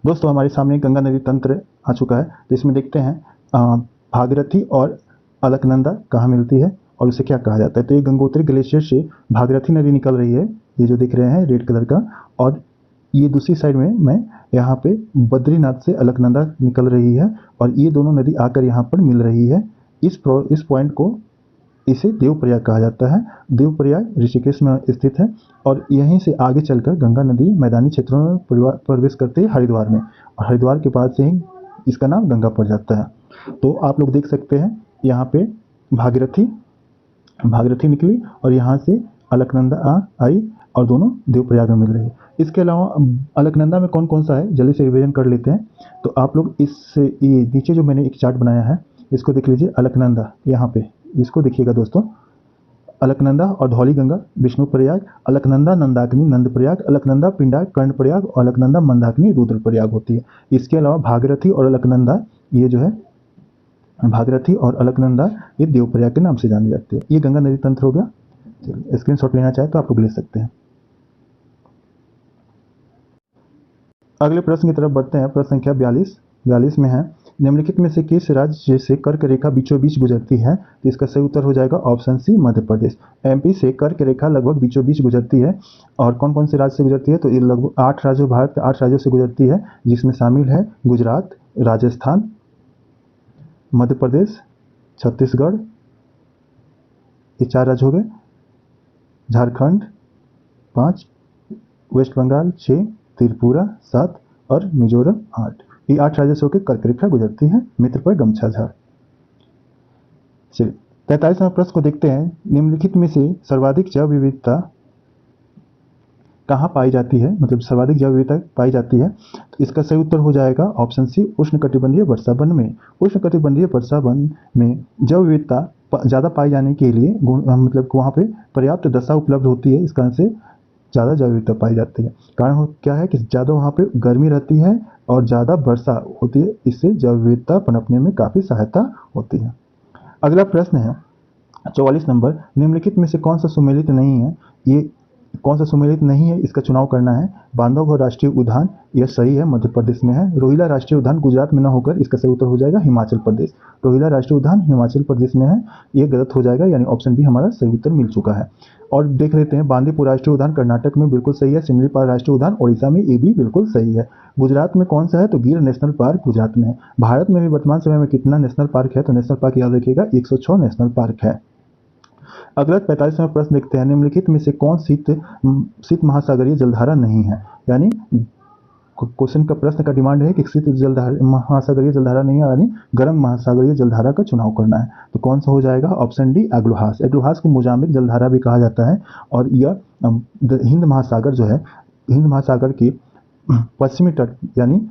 दोस्तों हमारे सामने गंगा नदी तंत्र आ चुका है, तो इसमें देखते हैं भागीरथी और अलकनंदा कहाँ मिलती है और उसे क्या कहा जाता है। तो ये गंगोत्री ग्लेशियर से भागीरथी नदी निकल रही है, ये जो दिख रहे हैं रेड कलर का, और ये दूसरी साइड में मैं यहाँ पे बद्रीनाथ से अलकनंदा निकल रही है और ये दोनों नदी आकर यहाँ पर मिल रही है। इस पॉइंट को इसे देवप्रयाग कहा जाता है। देवप्रयाग ऋषिकेश में स्थित है और यहीं से आगे चलकर गंगा नदी मैदानी क्षेत्रों में प्रवेश करते है हरिद्वार में, और हरिद्वार के बाद से ही इसका नाम गंगा पड़ जाता है। तो आप लोग देख सकते हैं यहाँ पे भागीरथी निकली और यहाँ से अलकनंदा आई और दोनों देवप्रयाग में मिल रही है। इसके अलावा अलकनंदा में कौन कौन सा है जल्दी से रिवीजन कर लेते हैं। तो आप लोग इससे ये नीचे जो मैंने एक चार्ट बनाया है इसको देख लीजिए। अलकनंदा यहाँ पे इसको देखिएगा दोस्तों, अलकनंदा और धौली गंगा विष्णु प्रयाग, अलकनंदा नंदाकिनी नंद प्रयाग, अलकनंदा पिंडा कर्ण प्रयाग और अलकनंदा मंदाकिनी रुद्र प्रयाग होती है। इसके अलावा भागीरथी और अलकनंदा, ये जो है भागीरथी और अलकनंदा ये देवप्रयाग के नाम से जानी जाती है। ये गंगा नदी तंत्र हो गया। चलिए स्क्रीनशॉट लेना चाहे तो आप लोग ले सकते हैं। अगले प्रश्न की तरफ बढ़ते हैं। प्रश्न संख्या 42 में है, निम्नलिखित में से किस राज्य से कर्क रेखा बीचों बीच गुजरती है। तो इसका सही उत्तर हो जाएगा option C Madhya Pradesh. MP से कर्क रेखा लगभग बीचों बीच गुजरती है। और कौन कौन से राज्य से गुजरती है, तो ये लगभग 8 राज्यों, भारत के 8 राज्यों से गुजरती है, जिसमें शामिल है गुजरात, राजस्थान, मध्य प्रदेश, छत्तीसगढ़, ये 4 राज्य हो गए, झारखंड 5, वेस्ट बंगाल 6, त्रिपुरा 7 और मिजोरम 8। ये 8 राज्यों से होकर कर्क रेखा गुजरती है। मित्र पर गमछा झाड़। चलिए 43वां प्रश्न को देखते हैं, निम्नलिखित में से सर्वाधिक जैव विविधता कहाँ पाई जाती है, मतलब सर्वाधिक जैव विविधता पाई जाती है। तो इसका सही उत्तर हो जाएगा ऑप्शन सी उष्णकटिबंधीय वर्षा वन में। उष्णकटिबंधीय वर्षा वन में जैव विविधता ज़्यादा पाई जाने के लिए मतलब वहाँ पे पर्याप्त दशा उपलब्ध होती है, इस कारण से ज़्यादा जैव विविधता पाई जाती है। कारण क्या है कि ज़्यादा वहाँ पे गर्मी रहती है और ज़्यादा वर्षा होती है, इससे जैव विविधता पनपने में काफ़ी सहायता होती है। अगला प्रश्न है 44 नंबर, निम्नलिखित में से कौन सा सुमेलित नहीं है। ये कौन सा सुमेलित नहीं है, इसका चुनाव करना है। बांधवगढ़ राष्ट्रीय उद्यान, यह सही है, मध्य प्रदेश में है। रोहिला राष्ट्रीय उद्यान गुजरात में न होकर इसका सही उत्तर हो जाएगा हिमाचल प्रदेश। रोहिला राष्ट्रीय उद्यान हिमाचल प्रदेश में है, ये गलत हो जाएगा, यानी ऑप्शन बी हमारा सही उत्तर मिल चुका है। और देख लेते हैं, बांदीपुर राष्ट्रीय उद्यान कर्नाटक में बिल्कुल सही है। सिमलीपाल राष्ट्रीय उद्यान ओडिशा में, ये भी बिल्कुल सही है। गुजरात में कौन सा है, तो गिर नेशनल पार्क गुजरात में है। भारत में भी वर्तमान समय में कितना नेशनल पार्क है, तो नेशनल पार्क याद रखिएगा 106 नेशनल पार्क है। अगला 45वां प्रश्न देखते हैं, निम्नलिखित में से कौन शीत महासागरीय जलधारा नहीं है। यानी क्वेश्चन का प्रश्न का डिमांड है कि शीत महासागरीय जलधारा नहीं है, यानी गर्म महासागरीय जलधारा का चुनाव करना है। तो कौन सा हो जाएगा, ऑप्शन डी एग्लोहास। एग्लोहास को मोजाम्बिक जलधारा भी कहा जाता है और यह हिंद महासागर जो है, हिंद महासागर की पश्चिमी तट यानी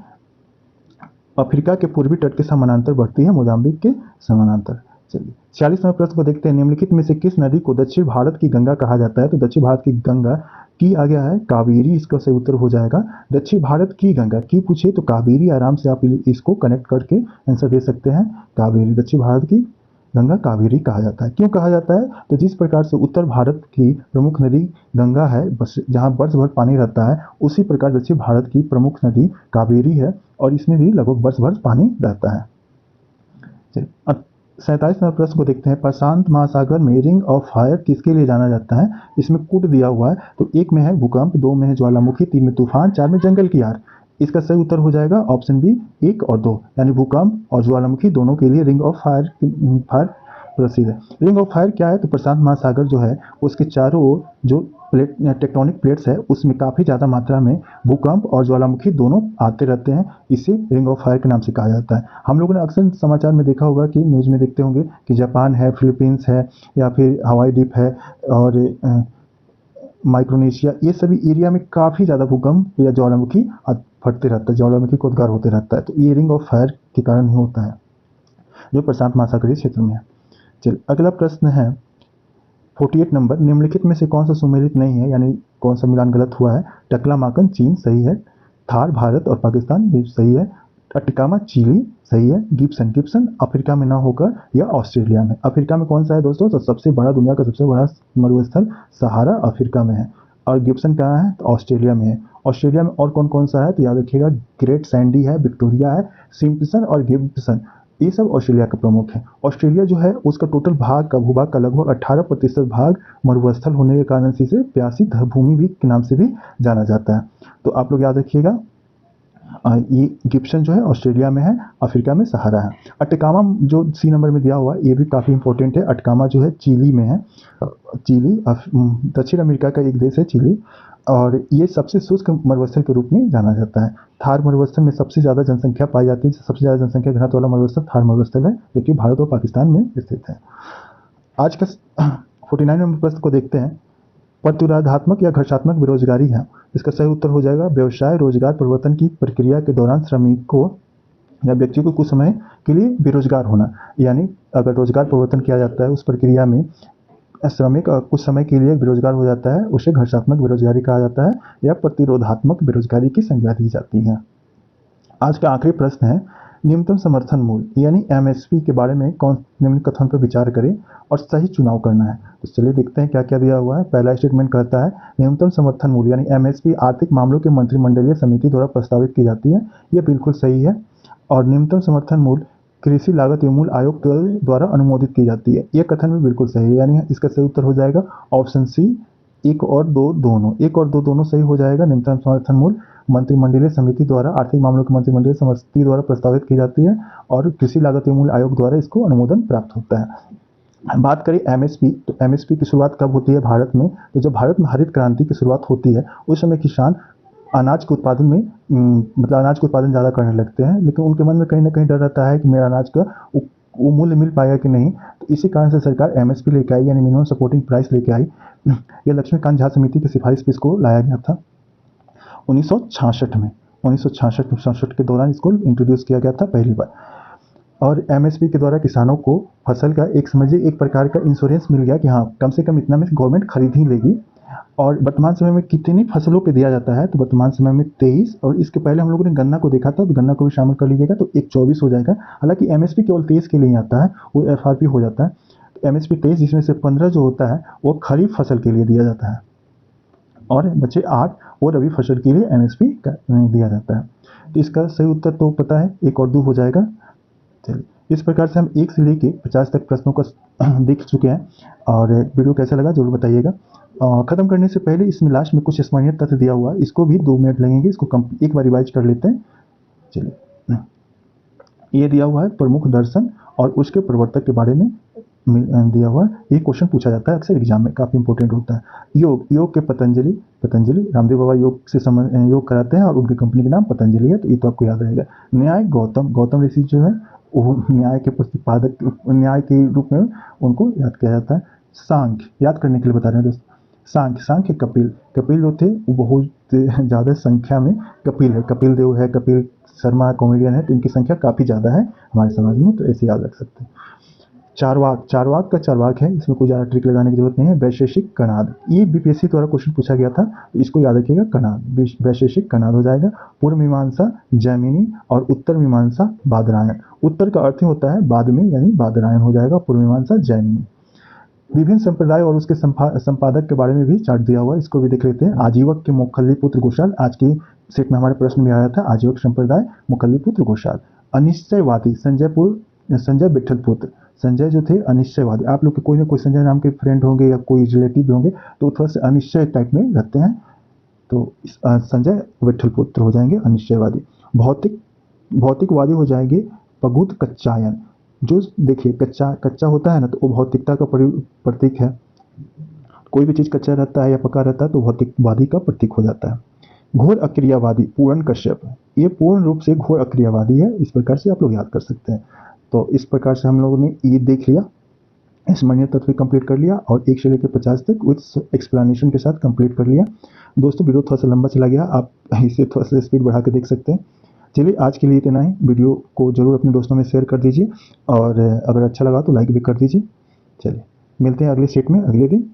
अफ्रीका के पूर्वी तट के समानांतर बढ़ती है, मोजाम्बिक के समानांतर। चलिए 46वां प्रश्न को देखते हैं, निम्नलिखित में से किस नदी को दक्षिण भारत की गंगा कहा जाता है। तो दक्षिण भारत की गंगा की आ गया है, कावेरी इसका सही उत्तर हो जाएगा। दक्षिण भारत की गंगा, की पूछे तो कावेरी आराम से आप इसको कनेक्ट करके आंसर दे सकते हैं। कावेरी, दक्षिण भारत की गंगा कावेरी कहा जाता है। क्यों कहा जाता है? तो जिस प्रकार से उत्तर भारत की प्रमुख नदी गंगा है, बस जहाँ वर्ष भर पानी रहता है, उसी प्रकार दक्षिण भारत की प्रमुख नदी कावेरी है और इसमें भी लगभग वर्ष भर पानी रहता है। चलिए, अब 47 नंबर प्रश्न को देखते हैं। प्रशांत महासागर में रिंग ऑफ फायर किसके लिए जाना जाता है? इसमें कूट दिया हुआ है, तो एक में है भूकंप, दो में है ज्वालामुखी, तीन में तूफान, चार में जंगल की आग। इसका सही उत्तर हो जाएगा ऑप्शन बी, एक और दो, यानी भूकंप और ज्वालामुखी दोनों के लिए रिंग ऑफ फायर फायर प्रसिद्ध है। रिंग ऑफ फायर क्या है? तो प्रशांत महासागर जो है उसके चारों ओर जो प्लेट टेक्टोनिक प्लेट्स है उसमें काफ़ी ज़्यादा मात्रा में भूकंप और ज्वालामुखी दोनों आते रहते हैं, इसे रिंग ऑफ फायर के नाम से कहा जाता है। हम लोगों ने अक्सर समाचार में देखा होगा कि न्यूज़ में देखते होंगे कि जापान है, फिलीपींस है, या फिर हवाई द्वीप है और माइक्रोनेशिया, ये सभी एरिया में काफ़ी ज़्यादा भूकंप या ज्वालामुखी फटते रहता है, ज्वालामुखी को उद्गार होते रहता है। तो ये रिंग ऑफ फायर के कारण ही होता है जो प्रशांत महासागरीय क्षेत्र में है। चलिए, अगला प्रश्न है 48 नंबर। निम्नलिखित में से कौन सा सुमेलित नहीं है, यानी कौन सा मिलान गलत हुआ है? टकलामाकन चीन सही है, थार भारत और पाकिस्तान भी सही है, अटिकामा चिली सही है, गिब्सन गिब्सन अफ्रीका में ना होकर या ऑस्ट्रेलिया में। अफ्रीका में कौन सा है दोस्तों? तो सबसे बड़ा, दुनिया का सबसे बड़ा मरुस्थल सहारा अफ्रीका में है। और गिब्सन कहाँ है? तो ऑस्ट्रेलिया में है। ऑस्ट्रेलिया में और कौन कौन सा है? तो याद रखिएगा, ग्रेट सैंडी है, विक्टोरिया है, सिम्पसन और गिब्सन, ये सब ऑस्ट्रेलिया का प्रमुख है। ऑस्ट्रेलिया जो है उसका टोटल भाग का, भूभाग का लगभग 18% भाग मरुस्थल होने के कारण से इसे प्यासी भूमि भी के नाम से भी जाना जाता है। तो आप लोग याद रखिएगा, ये गिब्सन जो है ऑस्ट्रेलिया में है, अफ्रीका में सहारा है। अटकामा जो सी नंबर में दिया हुआ है ये भी काफ़ी इंपॉर्टेंट है। अटकामा जो है चिली में है, चिली दक्षिण अमेरिका का एक देश है चिली, और ये सबसे शुष्क मरुस्थल के रूप में जाना जाता है। थार मरुस्थल में सबसे ज़्यादा जनसंख्या पाई जाती है, सबसे ज़्यादा जनसंख्या घनत्व वाला मरुस्थल थार मरुस्थल है, जो कि भारत और पाकिस्तान में स्थित है। आज का 49 नंबर प्रश्न को देखते हैं। प्रतिरोधात्मक या घर्षणात्मक बेरोजगारी है, इसका सही उत्तर हो जाएगा व्यवसाय रोजगार परिवर्तन की प्रक्रिया के दौरान श्रमिकों या व्यक्ति को कुछ समय के लिए बेरोजगार होना। यानी अगर रोजगार परिवर्तन किया जाता है उस प्रक्रिया में श्रमिक कुछ समय के लिए बेरोजगार हो जाता है, उसे घर्षणात्मक बेरोजगारी कहा जाता है या प्रतिरोधात्मक बेरोजगारी की संज्ञा दी जाती है। आज का आखिरी प्रश्न है, न्यूनतम समर्थन मूल्य यानी एमएसपी के बारे में कौन निम्न कथन पर विचार करें और सही चुनाव करना है। तो चलिए देखते हैं क्या क्या दिया हुआ है। पहला स्टेटमेंट कहता है न्यूनतम समर्थन मूल्य यानी एमएसपी आर्थिक मामलों के मंत्रिमंडलीय समिति द्वारा प्रस्तावित की जाती है, यह बिल्कुल सही है। और न्यूनतम समर्थन मूल्य कृषि लागत एवं मूल्य आयोग द्वारा अनुमोदित की जाती है, यह कथन भी बिल्कुल सही है, यानी इसका सही उत्तर हो जाएगा ऑप्शन सी, एक और दो दोनों, एक और दो दोनों सही हो जाएगा। न्यूनतम समर्थन मूल्य मंत्रिमंडलीय समिति द्वारा, आर्थिक मामलों की मंत्रिमंडलीय समिति द्वारा प्रस्तावित की जाती है और कृषि लागत एवं मूल्य आयोग द्वारा इसको अनुमोदन प्राप्त होता है। बात करें एमएसपी, तो एमएसपी की शुरुआत कब होती है भारत में? तो जब भारत में हरित क्रांति की शुरुआत होती है उस समय किसान अनाज के उत्पादन में मतलब अनाज का उत्पादन ज़्यादा करने लगते हैं, लेकिन उनके मन में कहीं ना कहीं डर रहता है कि मेरा अनाज का वो मूल्य मिल पाएगा कि नहीं। तो इसी कारण से सरकार एमएसपी लेके आई, यानी मिनिमम सपोर्टिंग प्राइस लेके आई। यह लक्ष्मीकांत झा समिति की सिफारिश पे इसको लाया गया था 1966 में। 1966 के दौरान इसको इंट्रोड्यूस किया गया था पहली बार। और एमएसपी के द्वारा किसानों को फसल का एक समझिए एक प्रकार का इंश्योरेंस मिल गया कि हाँ कम से कम इतना में गवर्नमेंट खरीद ही लेगी। और वर्तमान समय में कितनी फसलों पे दिया जाता है? तो वर्तमान समय में 23, और इसके पहले हम लोगों ने गन्ना को देखा था, तो गन्ना को भी शामिल कर लीजिएगा तो एक 24 हो जाएगा। हालांकि एमएसपी केवल 23 के लिए ही आता है, वो एफआरपी हो जाता है। तो एमएसपी 23 जिसमें से 15 जो होता है वो खरीफ फसल के लिए दिया जाता है और बचे 8 वो रबी फसल के लिए एमएसपी दिया जाता है। तो इसका सही उत्तर तो पता है, एक और 2 हो जाएगा। चलिए, इस प्रकार से हम 1 से लेके 50 तक प्रश्नों का देख चुके हैं और वीडियो कैसा लगा जरूर बताइएगा। ख़त्म करने से पहले इसमें लास्ट में कुछ स्मरणीय तथ्य दिया हुआ है, इसको भी 2 मिनट लगेंगे, इसको एक बार रिवाइज कर लेते हैं। चलिए, ये दिया हुआ है प्रमुख दर्शन और उसके प्रवर्तक के बारे में दिया हुआ है। ये क्वेश्चन पूछा जाता है अक्सर एग्जाम में, काफ़ी इंपॉर्टेंट होता है। योग के पतंजलि रामदेव बाबा योग से योग कराते हैं और उनकी कंपनी का नाम पतंजलि है, तो ये तो आपको याद रहेगा। न्याय गौतम ऋषि जो है वो न्याय के प्रतिपादक, न्याय के रूप में उनको याद किया जाता है। सांख्य, याद करने के लिए बता रहे हैं दोस्तों, सांख्य कपिल जो थे वो बहुत ज़्यादा संख्या में कपिल है, कपिल देव है, कपिल शर्मा कॉमेडियन है, तो इनकी संख्या काफ़ी ज़्यादा है हमारे समाज में, तो ऐसे याद रख सकते हैं। चारवाक, चारवाक का चारवाक है, इसमें कोई ज़्यादा ट्रिक लगाने की जरूरत नहीं है। वैशेषिक कणाद, ये बीपीएससी द्वारा क्वेश्चन पूछा गया था, तो इसको याद रखिएगा, कणाद, वैशेषिक कणाद हो जाएगा। पूर्व मीमांसा जैमिनी और उत्तर मीमांसा बादरायण। उत्तर का अर्थ ही होता है बाद में, यानी बादरायण हो जाएगा, पूर्व मीमांसा जैमिनी। विभिन्न संप्रदाय और उसके संपादक के बारे में भी चार्ट दिया हुआ है, इसको भी देख लेते हैं। आजीवक के मुखल्लीपुत्र घोषाल, आज की सेट में हमारे प्रश्न में आया था, आजीवक संप्रदाय मुखल्लीपुत्र घोषाल। अनिश्चयवादी संजय विठलपुत्र, संजय जो थे अनिश्चयवादी, आप लोग के कोई ना कोई संजय नाम के फ्रेंड होंगे या कोई रिलेटिव होंगे, तो थोड़ा सा अनिश्चय टाइप में रहते हैं, तो संजय विठलपुत्र हो जाएंगे अनिश्चयवादी। भौतिकवादी हो जाएंगे पगुत कच्चायन। जो देखिए कच्चा होता है ना, तो वो भौतिकता का प्रतीक है। कोई भी चीज कच्चा रहता है या पका रहता है तो भौतिकवादी का प्रतीक हो जाता है। घोर अक्रियावादी पूर्ण कश्यप, ये पूर्ण रूप से घोर अक्रियावादी है, इस प्रकार से आप लोग याद कर सकते हैं। तो इस प्रकार से हम लोगों ने ये देख लिया, स्मरणीय तत्व कंप्लीट कर लिया और 1 से लेकर 50 तक विथ एक्सप्लेनेशन के साथ कंप्लीट कर लिया। दोस्तों वीडियो थोड़ा सा लंबा चला गया, आप इसे थोड़ा सा स्पीड बढ़ा के देख सकते हैं। चलिए आज के लिए इतना ही, वीडियो को जरूर अपने दोस्तों में शेयर कर दीजिए और अगर अच्छा लगा तो लाइक भी कर दीजिए। चलिए मिलते हैं अगले सेट में अगले दिन।